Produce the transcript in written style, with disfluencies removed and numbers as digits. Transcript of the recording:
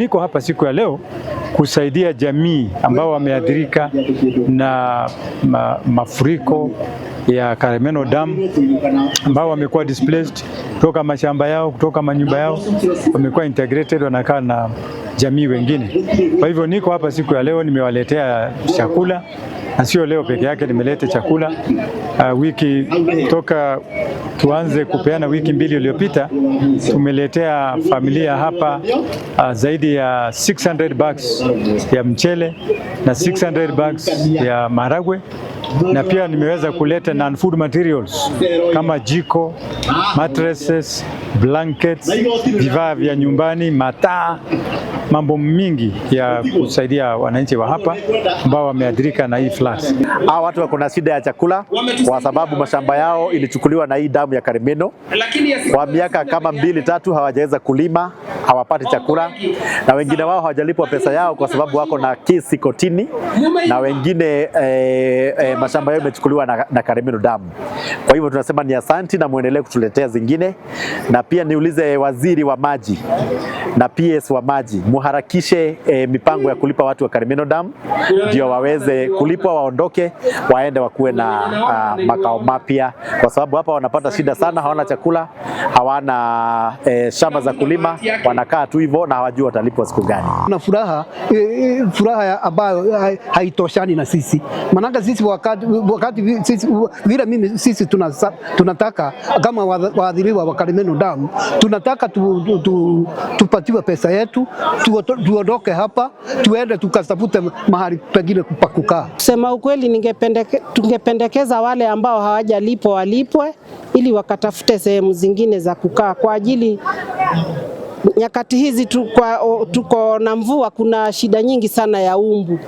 niko hapa siku ya leo kusaidia jamii ambao wameathirika na mafuriko ya Karemeno Dam, ambao wamekuwa displaced kutoka mashamba yao, kutoka manyumba yao, wamekuwa integrated, wanakaa na jamii wengine. Kwa hivyo niko hapa siku ya leo, nimewaletea chakula, na sio leo peke yake, nimeleta chakula wiki toka tuanze kupeana wiki 2 iliyopita, tumeletea familia hapa zaidi ya 600 bags ya mchele na 600 bags ya maharagwe, na pia nimeweza kuleta non-food materials kama jiko, mattresses, blankets, vifaa vya nyumbani, mataa, mambo mingi ya kusaidia wananchi wa hapa ambao wameathirika na hii floods. Hawa watu wako na shida ya chakula kwa sababu mashamba yao ilichukuliwa na hii damu ya Karemeno. Kwa miaka kama 2-3 hawajaweza kulima, hawapati chakula, na wengine wao hawajalipwa pesa yao kwa sababu wako na kesi kotini, na wengine mashamba yao imechukuliwa na Karemeno damu. Kwa hivyo tunasema ni asanti na muendelee kutuletea zingine, na pia niulize waziri wa maji na PS wa maji muharakishe mipango ya kulipa watu wa Karemeno Dam ndio waweze kulipwa, waondoke waende wakuwe na makao mapya, kwa sababu hapa wanapata shida sana, hawana chakula, hawana shamba za kulima, wanakaa tu hivyo na hawajui watalipwa siku gani. Na furaha ambayo haitoshani na sisi, maana sisi wakati sisi vile sisi tunataka kama waadhiriwa wa Karemeno Dam, tunataka tupatiwe pesa yetu, tuondoke hapa, tuende tukatafute mahali pengine pa kukaa. Kusema ukweli, tungependekeza wale ambao hawajalipwa walipwe, ili wakatafute sehemu zingine za kukaa, kwa ajili nyakati hizi tuko na mvua, kuna shida nyingi sana ya umbu.